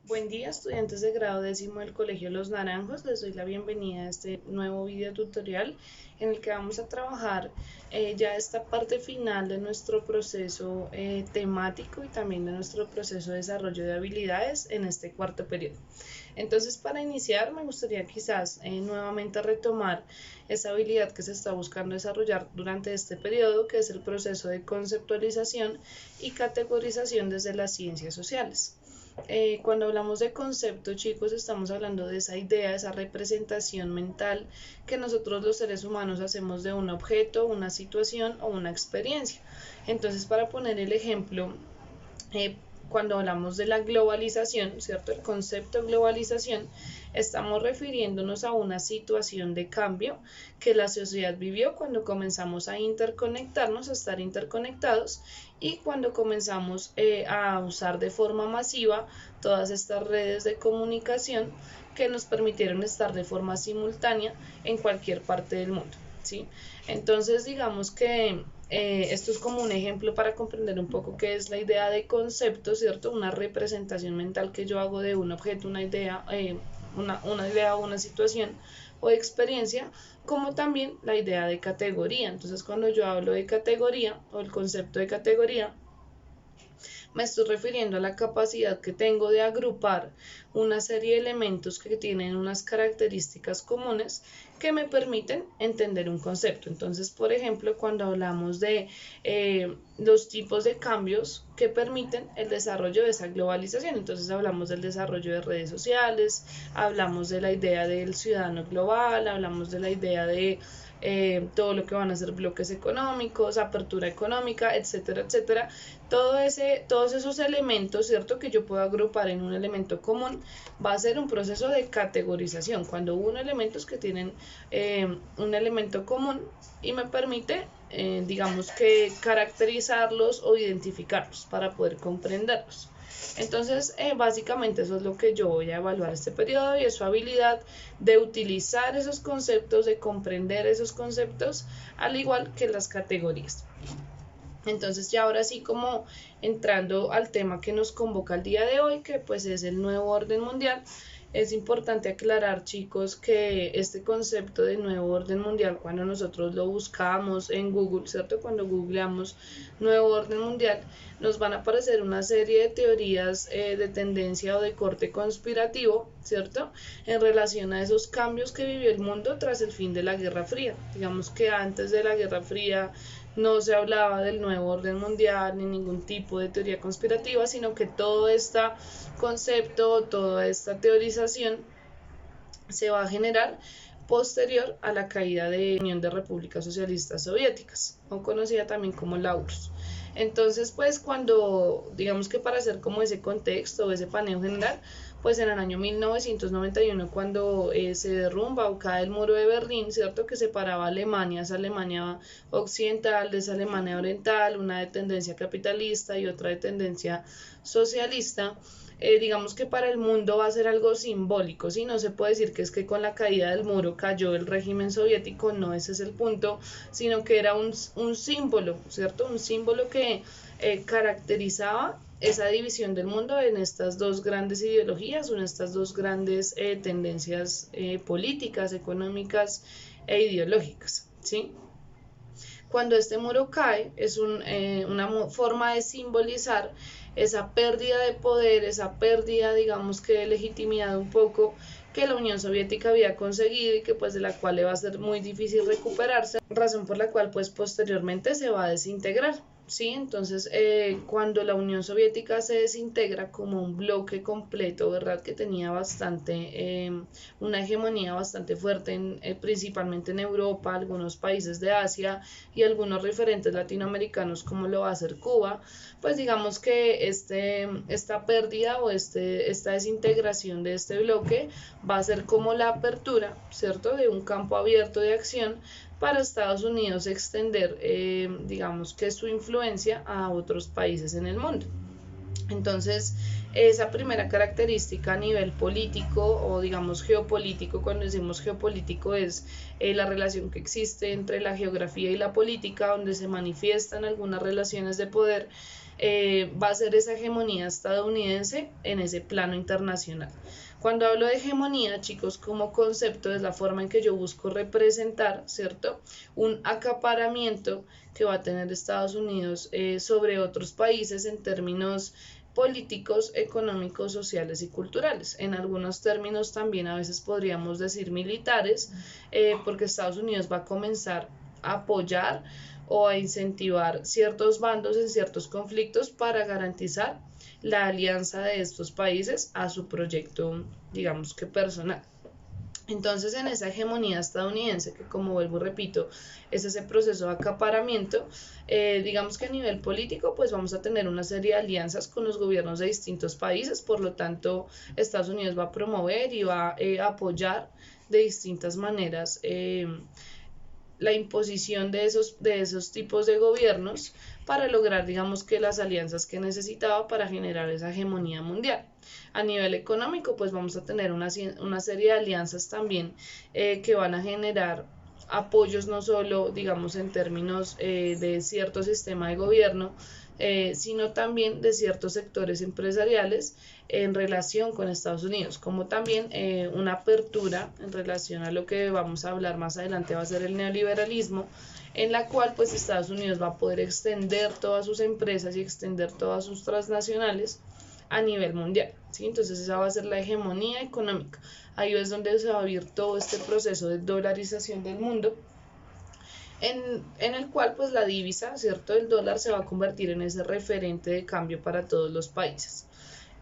Buen día, estudiantes de grado décimo del Colegio Los Naranjos. Les doy la bienvenida a este nuevo video tutorial en el que vamos a trabajar ya esta parte final de nuestro proceso temático y también de nuestro proceso de desarrollo de habilidades en este cuarto periodo. Entonces, para iniciar, me gustaría quizás nuevamente retomar esa habilidad que se está buscando desarrollar durante este periodo, que es el proceso de conceptualización y categorización desde las ciencias sociales. Cuando hablamos de concepto, chicos, estamos hablando de esa idea, esa representación mental que nosotros los seres humanos hacemos de un objeto, una situación o una experiencia. Entonces, para poner el ejemplo, eh, cuando hablamos de la globalización, ¿cierto? El concepto de globalización, estamos refiriéndonos a una situación de cambio que la sociedad vivió cuando comenzamos a interconectarnos, a estar interconectados y cuando comenzamos a usar de forma masiva todas estas redes de comunicación que nos permitieron estar de forma simultánea en cualquier parte del mundo. ¿Sí? Entonces, digamos que esto es como un ejemplo para comprender un poco qué es la idea de concepto, ¿cierto? Una representación mental que yo hago de un objeto, una idea o una situación o experiencia, como también la idea de categoría. Entonces, cuando yo hablo de categoría o el concepto de categoría, me estoy refiriendo a la capacidad que tengo de agrupar una serie de elementos que tienen unas características comunes que me permiten entender un concepto. Entonces, por ejemplo, cuando hablamos de los tipos de cambios que permiten el desarrollo de esa globalización, entonces hablamos del desarrollo de redes sociales, hablamos de la idea del ciudadano global, hablamos de la idea de todo lo que van a ser bloques económicos, apertura económica, etcétera, etcétera. Todos esos elementos, ¿cierto? Que yo puedo agrupar en un elemento común, va a ser un proceso de categorización, cuando uno elementos que tienen un elemento común y me permite, digamos que caracterizarlos o identificarlos para poder comprenderlos. Entonces, básicamente eso es lo que yo voy a evaluar este periodo y es su habilidad de utilizar esos conceptos, de comprender esos conceptos, al igual que las categorías. Entonces ya ahora sí como entrando al tema que nos convoca el día de hoy, que pues es el nuevo orden mundial, es importante aclarar, chicos, que este concepto de nuevo orden mundial, cuando nosotros lo buscamos en Google, ¿cierto? Cuando googleamos nuevo orden mundial, nos van a aparecer una serie de teorías de tendencia o de corte conspirativo, ¿cierto? En relación a esos cambios que vivió el mundo tras el fin de la Guerra Fría. Digamos que antes de la Guerra Fría no se hablaba del nuevo orden mundial ni ningún tipo de teoría conspirativa, sino que todo este concepto, toda esta teorización se va a generar posterior a la caída de la Unión de Repúblicas Socialistas Soviéticas, o conocida también como la URSS. Entonces, pues cuando, digamos que para hacer como ese contexto o ese paneo general, pues en el año 1991, cuando se derrumba o cae el muro de Berlín, ¿cierto? Que separaba Alemania, esa Alemania occidental de esa Alemania oriental, una de tendencia capitalista y otra de tendencia socialista. Digamos que para el mundo va a ser algo simbólico, ¿sí? No se puede decir que es que con la caída del muro cayó el régimen soviético, no ese es el punto, sino que era un símbolo, ¿cierto? Un símbolo que caracterizaba esa división del mundo en estas dos grandes ideologías o en estas dos grandes tendencias políticas, económicas e ideológicas, ¿sí? Cuando este muro cae es una forma de simbolizar esa pérdida de poder, esa pérdida, digamos que de legitimidad un poco que la Unión Soviética había conseguido y que pues de la cual le va a ser muy difícil recuperarse, razón por la cual pues posteriormente se va a desintegrar. ¿Sí? Entonces, cuando la Unión Soviética se desintegra como un bloque completo, ¿verdad? Que tenía una hegemonía bastante fuerte, principalmente en Europa, algunos países de Asia y algunos referentes latinoamericanos, como lo va a hacer Cuba, pues digamos que esta pérdida o esta desintegración de este bloque va a ser como la apertura, ¿cierto? De un campo abierto de acción para Estados Unidos extender, digamos que su influencia a otros países en el mundo. Entonces, esa primera característica a nivel político o digamos geopolítico, cuando decimos geopolítico es la relación que existe entre la geografía y la política, donde se manifiestan algunas relaciones de poder va a ser esa hegemonía estadounidense en ese plano internacional. Cuando hablo de hegemonía, chicos, como concepto es la forma en que yo busco representar, ¿cierto? Un acaparamiento que va a tener Estados Unidos sobre otros países en términos políticos, económicos, sociales y culturales. En algunos términos también a veces podríamos decir militares, porque Estados Unidos va a comenzar a apoyar o a incentivar ciertos bandos en ciertos conflictos para garantizar la alianza de estos países a su proyecto, digamos que personal. Entonces, en esa hegemonía estadounidense, que como vuelvo y repito, es ese proceso de acaparamiento, digamos que a nivel político, pues vamos a tener una serie de alianzas con los gobiernos de distintos países, por lo tanto, Estados Unidos va a promover y va a apoyar de distintas maneras la imposición de esos tipos de gobiernos para lograr, digamos que las alianzas que necesitaba para generar esa hegemonía mundial. A nivel económico, pues vamos a tener una serie de alianzas también que van a generar apoyos no solo, digamos, en términos de cierto sistema de gobierno, sino también de ciertos sectores empresariales en relación con Estados Unidos, como también una apertura en relación a lo que vamos a hablar más adelante va a ser el neoliberalismo, en la cual pues Estados Unidos va a poder extender todas sus empresas y extender todas sus transnacionales a nivel mundial, ¿sí? Entonces esa va a ser la hegemonía económica. Ahí es donde se va a vivir todo este proceso de dolarización del mundo, en el cual pues la divisa, ¿cierto?, el dólar se va a convertir en ese referente de cambio para todos los países.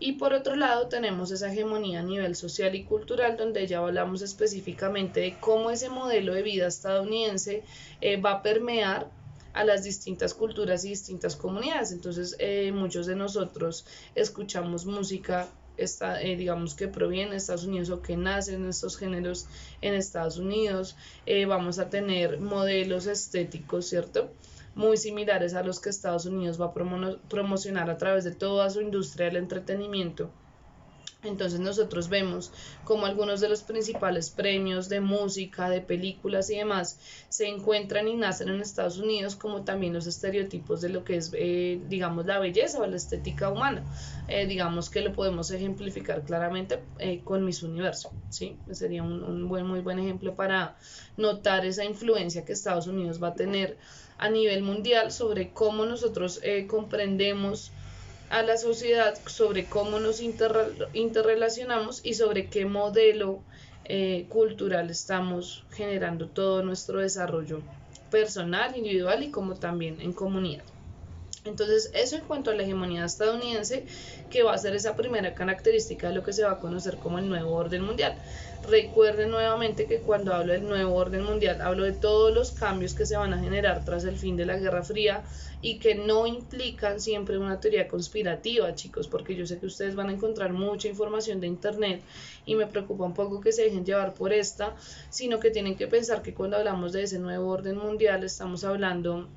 Y por otro lado tenemos esa hegemonía a nivel social y cultural, donde ya hablamos específicamente de cómo ese modelo de vida estadounidense va a permear a las distintas culturas y distintas comunidades. Entonces muchos de nosotros escuchamos música digamos que proviene de Estados Unidos o que nacen estos géneros en Estados Unidos. Vamos a tener modelos estéticos, ¿cierto?, muy similares a los que Estados Unidos va a promocionar a través de toda su industria del entretenimiento. Entonces nosotros vemos como algunos de los principales premios de música, de películas y demás se encuentran y nacen en Estados Unidos, como también los estereotipos de lo que es, digamos, la belleza o la estética humana. Digamos que lo podemos ejemplificar claramente con Miss Universo, ¿sí? Sería muy buen ejemplo para notar esa influencia que Estados Unidos va a tener a nivel mundial sobre cómo nosotros comprendemos a la sociedad, sobre cómo nos interrelacionamos y sobre qué modelo cultural estamos generando todo nuestro desarrollo personal, individual y como también en comunidad. Entonces, eso en cuanto a la hegemonía estadounidense, que va a ser esa primera característica de lo que se va a conocer como el nuevo orden mundial. Recuerden nuevamente que cuando hablo del nuevo orden mundial, hablo de todos los cambios que se van a generar tras el fin de la Guerra Fría y que no implican siempre una teoría conspirativa, chicos, porque yo sé que ustedes van a encontrar mucha información de internet y me preocupa un poco que se dejen llevar por esta, sino que tienen que pensar que cuando hablamos de ese nuevo orden mundial estamos hablando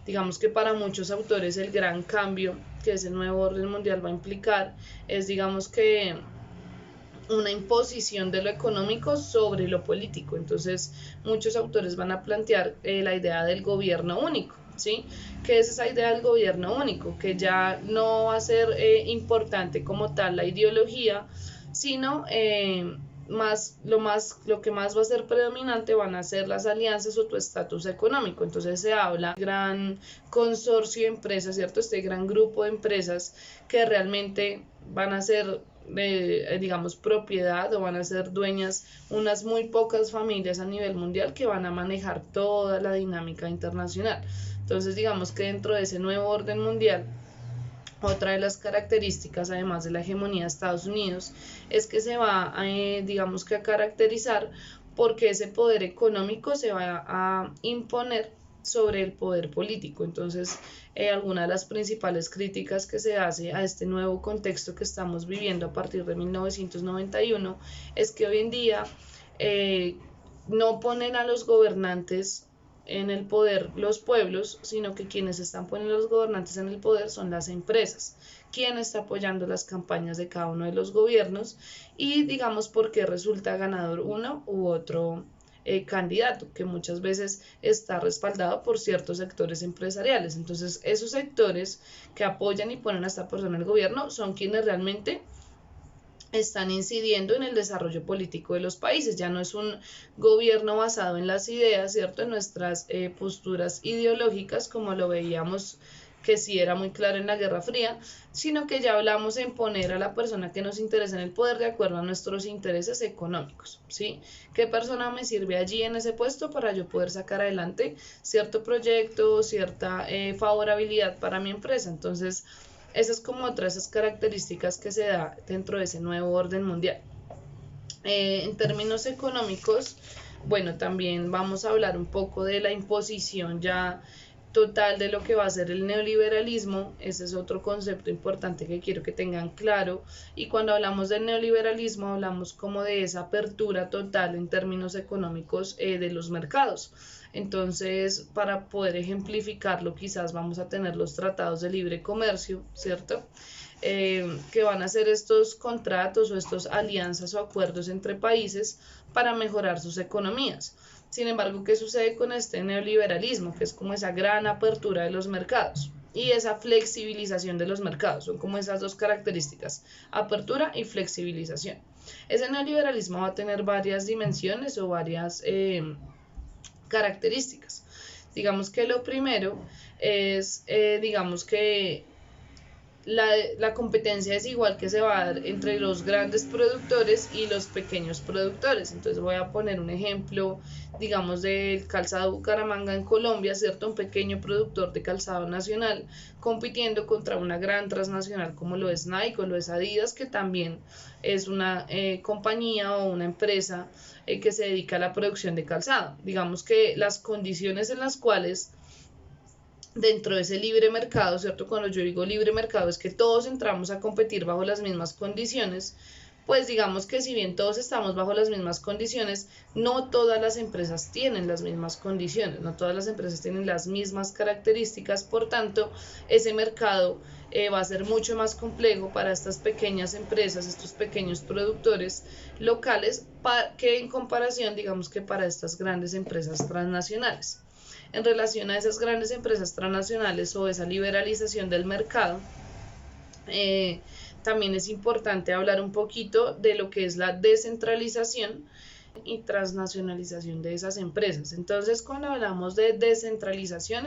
digamos que para muchos autores el gran cambio que ese nuevo orden mundial va a implicar es, digamos que, una imposición de lo económico sobre lo político. Entonces, muchos autores van a plantear la idea del gobierno único, ¿sí? ¿Qué es esa idea del gobierno único? Que ya no va a ser importante como tal la ideología, sino lo que más va a ser predominante van a ser las alianzas o tu estatus económico. Entonces se habla de gran consorcio de empresas, ¿cierto? Este gran grupo de empresas que realmente van a ser digamos, propiedad o van a ser dueñas unas muy pocas familias a nivel mundial que van a manejar toda la dinámica internacional. Entonces, digamos que dentro de ese nuevo orden mundial, otra de las características, además de la hegemonía de Estados Unidos, es que se va a, digamos que a caracterizar porque ese poder económico se va a imponer sobre el poder político. Entonces, alguna de las principales críticas que se hace a este nuevo contexto que estamos viviendo a partir de 1991 es que hoy en día no ponen a los gobernantes en el poder los pueblos, sino que quienes están poniendo a los gobernantes en el poder son las empresas. ¿Quién está apoyando las campañas de cada uno de los gobiernos? Y digamos por qué resulta ganador uno u otro candidato, que muchas veces está respaldado por ciertos sectores empresariales. Entonces, esos sectores que apoyan y ponen a esta persona en el gobierno son quienes realmente están incidiendo en el desarrollo político de los países. Ya no es un gobierno basado en las ideas, ¿cierto? En nuestras posturas ideológicas, como lo veíamos que sí era muy claro en la Guerra Fría, sino que ya hablamos en poner a la persona que nos interesa en el poder de acuerdo a nuestros intereses económicos, ¿sí? ¿Qué persona me sirve allí en ese puesto para yo poder sacar adelante cierto proyecto, cierta favorabilidad para mi empresa? Entonces, esa es como otra de esas características que se da dentro de ese nuevo orden mundial. En términos económicos, bueno, también vamos a hablar un poco de la imposición ya total de lo que va a ser el neoliberalismo. Ese es otro concepto importante que quiero que tengan claro. Y cuando hablamos del neoliberalismo, hablamos como de esa apertura total en términos económicos de los mercados. Entonces, para poder ejemplificarlo, quizás vamos a tener los tratados de libre comercio, ¿cierto? Que van a ser estos contratos o estas alianzas o acuerdos entre países para mejorar sus economías. Sin embargo, ¿qué sucede con este neoliberalismo? Que es como esa gran apertura de los mercados y esa flexibilización de los mercados. Son como esas dos características, apertura y flexibilización. Ese neoliberalismo va a tener varias dimensiones o varias características. Digamos que lo primero es, digamos que la competencia desigual que se va a dar entre los grandes productores y los pequeños productores. Entonces voy a poner un ejemplo, digamos, del calzado Bucaramanga en Colombia, ¿cierto? Un pequeño productor de calzado nacional compitiendo contra una gran transnacional como lo es Nike o lo es Adidas, que también es una compañía o una empresa que se dedica a la producción de calzado. Digamos que las condiciones en las cuales dentro de ese libre mercado, ¿cierto? Cuando yo digo libre mercado es que todos entramos a competir bajo las mismas condiciones, pues digamos que si bien todos estamos bajo las mismas condiciones, no todas las empresas tienen las mismas condiciones, no todas las empresas tienen las mismas características, por tanto, ese mercado va a ser mucho más complejo para estas pequeñas empresas, estos pequeños productores locales, que en comparación, digamos que para estas grandes empresas transnacionales. En relación a esas grandes empresas transnacionales o esa liberalización del mercado, también es importante hablar un poquito de lo que es la descentralización y transnacionalización de esas empresas. Entonces, cuando hablamos de descentralización,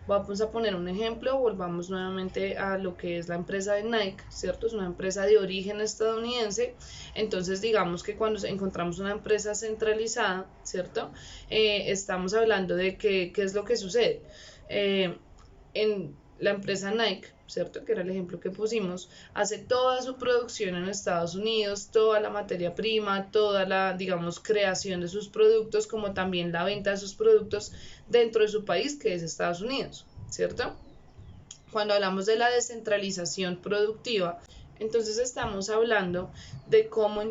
vamos a poner un ejemplo, volvamos nuevamente a lo que es la empresa de Nike, ¿cierto? Es una empresa de origen estadounidense. Entonces, digamos que cuando encontramos una empresa centralizada, ¿cierto? Estamos hablando de qué es lo que sucede. En la empresa Nike, ¿cierto? Que era el ejemplo que pusimos, hace toda su producción en Estados Unidos, toda la materia prima, toda la, digamos, creación de sus productos, como también la venta de sus productos dentro de su país, que es Estados Unidos, ¿cierto? Cuando hablamos de la descentralización productiva, entonces estamos hablando de cómo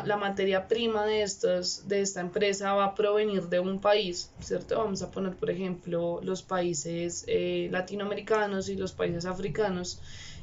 la materia prima de esta empresa va a provenir de un país, ¿cierto? Vamos a poner, por ejemplo, los países latinoamericanos y los países africanos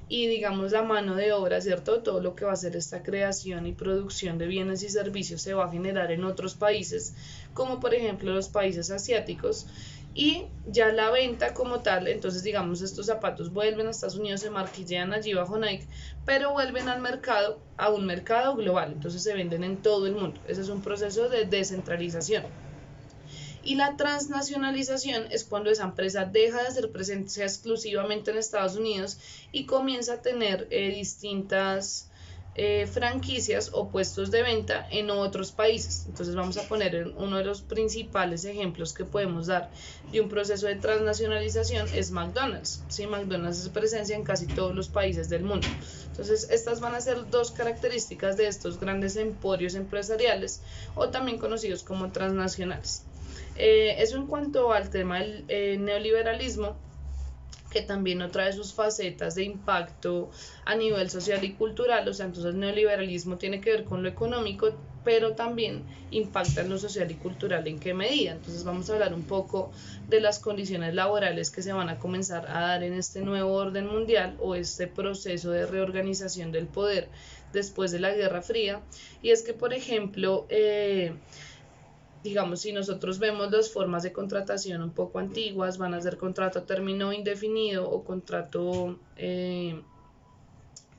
y digamos la mano de obra, ¿cierto? Todo lo que va a ser esta creación y producción de bienes y servicios se va a generar en otros países, como por ejemplo los países asiáticos. Y ya la venta como tal, entonces digamos estos zapatos vuelven a Estados Unidos, se marquillean allí bajo Nike, pero vuelven al mercado, a un mercado global, entonces se venden en todo el mundo. Ese es un proceso de descentralización. Y la transnacionalización es cuando esa empresa deja de hacer presencia exclusivamente en Estados Unidos y comienza a tener distintas franquicias o puestos de venta en otros países. Entonces vamos a poner uno de los principales ejemplos que podemos dar de un proceso de transnacionalización es McDonald's. ¿Sí? McDonald's es presencia en casi todos los países del mundo. Entonces estas van a ser dos características de estos grandes emporios empresariales o también conocidos como transnacionales. Eso en cuanto al tema del neoliberalismo, que también otra de sus facetas de impacto a nivel social y cultural. O sea, entonces el neoliberalismo tiene que ver con lo económico, pero también impacta en lo social y cultural. ¿En qué medida? Entonces vamos a hablar un poco de las condiciones laborales que se van a comenzar a dar en este nuevo orden mundial o este proceso de reorganización del poder después de la Guerra Fría. Y es que, por ejemplo, digamos, si nosotros vemos las formas de contratación un poco antiguas, van a ser contrato a término indefinido o contrato,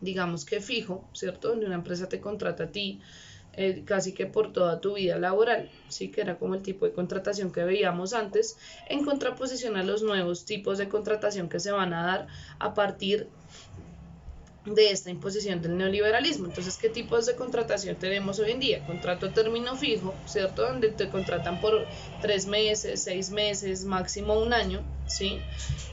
digamos que fijo, ¿cierto? Donde una empresa te contrata a ti casi que por toda tu vida laboral, sí, que era como el tipo de contratación que veíamos antes, en contraposición a los nuevos tipos de contratación que se van a dar a partir de esta imposición del neoliberalismo. Entonces, ¿qué tipos de contratación tenemos hoy en día? Contrato a término fijo, ¿cierto? Donde te contratan por 3 meses, 6 meses, máximo un año, ¿sí?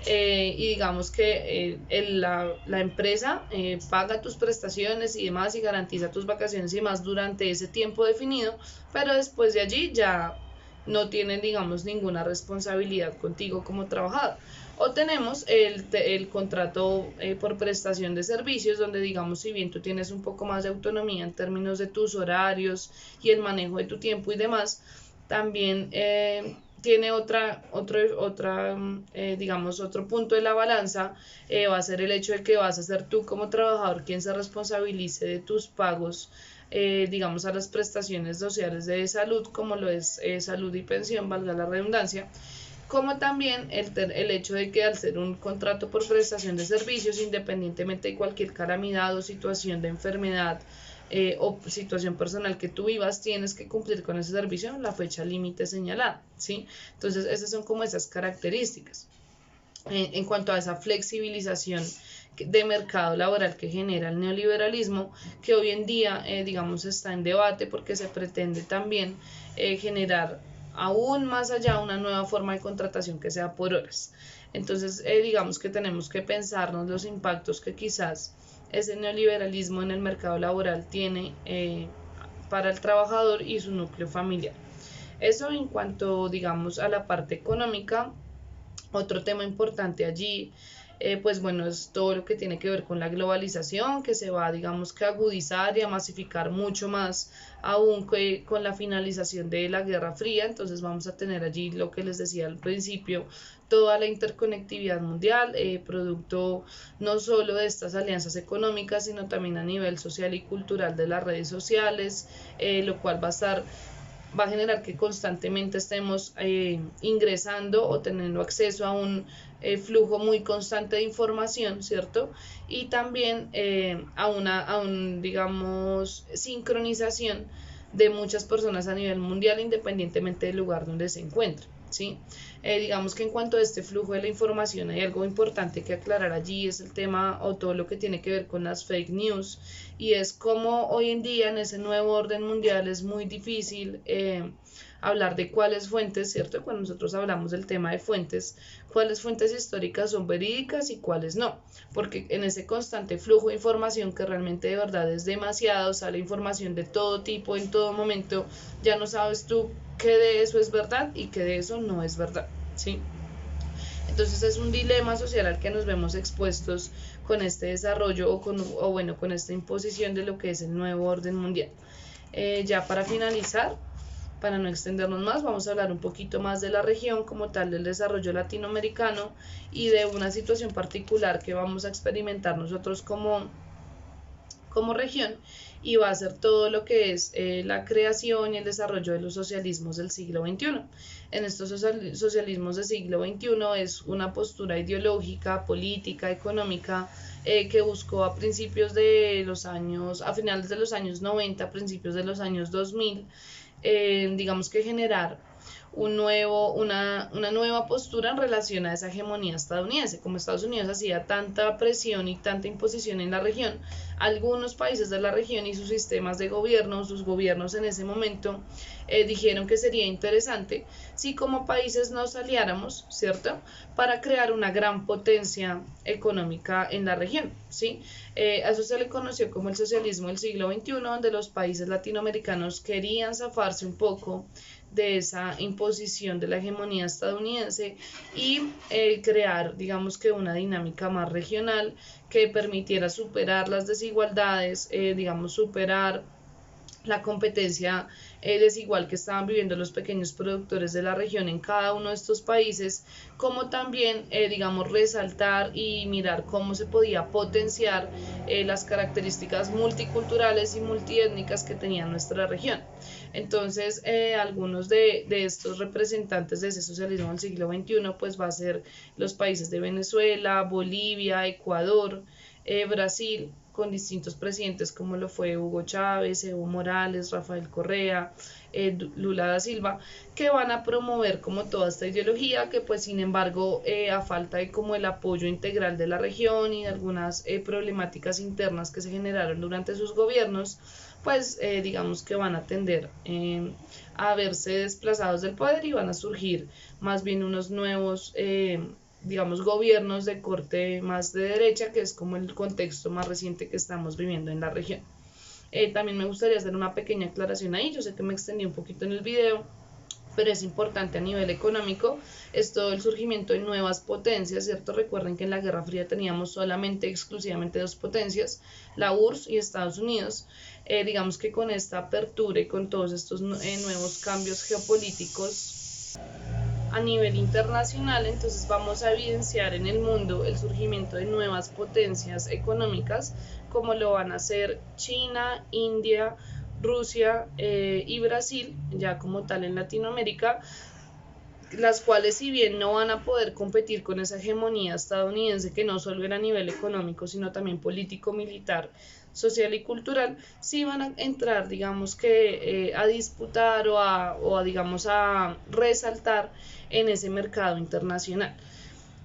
Y digamos que la empresa paga tus prestaciones y demás y garantiza tus vacaciones y demás durante ese tiempo definido, pero después de allí ya no tienen, digamos, ninguna responsabilidad contigo como trabajador. O tenemos el contrato por prestación de servicios, donde digamos, si bien tú tienes un poco más de autonomía en términos de tus horarios y el manejo de tu tiempo y demás, también tiene digamos, otro punto de la balanza, va a ser el hecho de que vas a ser tú como trabajador quien se responsabilice de tus pagos, digamos, a las prestaciones sociales de salud, como lo es salud y pensión, valga la redundancia, como también el hecho de que al ser un contrato por prestación de servicios, independientemente de cualquier calamidad o situación de enfermedad o situación personal que tú vivas, tienes que cumplir con ese servicio en la fecha límite señalada, ¿sí? Entonces, esas son como esas características. En cuanto a esa flexibilización de mercado laboral que genera el neoliberalismo, que hoy en día, digamos, está en debate porque se pretende también generar aún más allá una nueva forma de contratación que sea por horas. Entonces, digamos que tenemos que pensarnos los impactos que quizás ese neoliberalismo en el mercado laboral tiene para el trabajador y su núcleo familiar. Eso en cuanto, digamos, a la parte económica. Otro tema importante allí, pues bueno, es todo lo que tiene que ver con la globalización, que se va, digamos, que a agudizar y a masificar mucho más aún que con la finalización de la Guerra Fría. Entonces vamos a tener allí lo que les decía al principio, toda la interconectividad mundial, producto no solo de estas alianzas económicas, sino también a nivel social y cultural de las redes sociales, lo cual va a generar que constantemente estemos ingresando o teniendo acceso a un flujo muy constante de información, ¿cierto? Y también digamos, sincronización de muchas personas a nivel mundial, independientemente del lugar donde se encuentren, ¿sí? Digamos que en cuanto a este flujo de la información hay algo importante que aclarar allí, es el tema o todo lo que tiene que ver con las fake news, y es como hoy en día en ese nuevo orden mundial es muy difícil hablar de cuáles fuentes, ¿cierto? Cuando nosotros hablamos del tema de fuentes, cuáles fuentes históricas son verídicas y cuáles no, porque en ese constante flujo de información que realmente de verdad es demasiado, sale información de todo tipo en todo momento, ya no sabes tú qué de eso es verdad y qué de eso no es verdad, ¿sí? Entonces es un dilema social al que nos vemos expuestos con este desarrollo con esta imposición de lo que es el nuevo orden mundial. Ya para finalizar, para no extendernos más, vamos a hablar un poquito más de la región como tal, del desarrollo latinoamericano y de una situación particular que vamos a experimentar nosotros como región, y va a ser todo lo que es la creación y el desarrollo de los socialismos del siglo XXI. En estos socialismos del siglo XXI es una postura ideológica, política, económica, que buscó a finales de los años 90, principios de los años 2000, digamos que generar una nueva postura en relación a esa hegemonía estadounidense. Como Estados Unidos hacía tanta presión y tanta imposición en la región, algunos países de la región y sus sistemas de gobierno, sus gobiernos en ese momento, dijeron que sería interesante si como países nos aliáramos, ¿cierto?, para crear una gran potencia económica en la región, ¿sí? A eso se le conoció como el socialismo del siglo XXI, donde los países latinoamericanos querían zafarse un poco de esa imposición de la hegemonía estadounidense y crear, digamos que una dinámica más regional que permitiera superar las desigualdades, digamos, superar la competencia desigual que estaban viviendo los pequeños productores de la región en cada uno de estos países, como también, digamos, resaltar y mirar cómo se podía potenciar las características multiculturales y multiétnicas que tenía nuestra región. Entonces, algunos de estos representantes de ese socialismo del siglo XXI, pues va a ser los países de Venezuela, Bolivia, Ecuador, Brasil, con distintos presidentes como lo fue Hugo Chávez, Evo Morales, Rafael Correa, Lula da Silva, que van a promover como toda esta ideología que pues sin embargo a falta de como el apoyo integral de la región y de algunas problemáticas internas que se generaron durante sus gobiernos, pues digamos que van a tender a verse desplazados del poder y van a surgir más bien unos nuevos digamos, gobiernos de corte más de derecha, que es como el contexto más reciente que estamos viviendo en la región. También me gustaría hacer una pequeña aclaración ahí, yo sé que me extendí un poquito en el video, pero es importante a nivel económico, es todo el surgimiento de nuevas potencias, ¿cierto? Recuerden que en la Guerra Fría teníamos solamente, exclusivamente dos potencias, la URSS y Estados Unidos. Digamos que con esta apertura y con todos estos nuevos cambios geopolíticos a nivel internacional, entonces vamos a evidenciar en el mundo el surgimiento de nuevas potencias económicas, como lo van a ser China, India, Rusia y Brasil, ya como tal en Latinoamérica, las cuales si bien no van a poder competir con esa hegemonía estadounidense que no solo era a nivel económico, sino también político, militar, social y cultural, sí van a entrar, digamos que a disputar digamos, a resaltar en ese mercado internacional.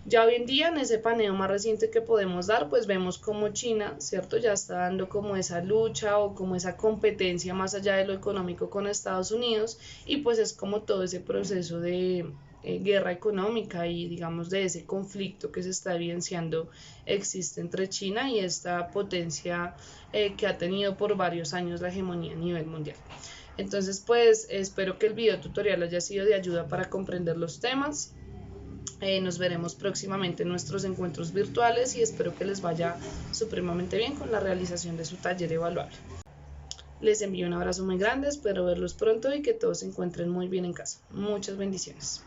Ya hoy en día, en ese paneo más reciente que podemos dar, pues vemos como China, ¿cierto? Ya está dando como esa lucha o como esa competencia más allá de lo económico con Estados Unidos, y pues es como todo ese proceso de guerra económica y digamos de ese conflicto que se está evidenciando existe entre China y esta potencia que ha tenido por varios años la hegemonía a nivel mundial. Entonces pues espero que el video tutorial haya sido de ayuda para comprender los temas. Nos veremos próximamente en nuestros encuentros virtuales y espero que les vaya supremamente bien con la realización de su taller evaluable. Les envío un abrazo muy grande, espero verlos pronto y que todos se encuentren muy bien en casa. Muchas bendiciones.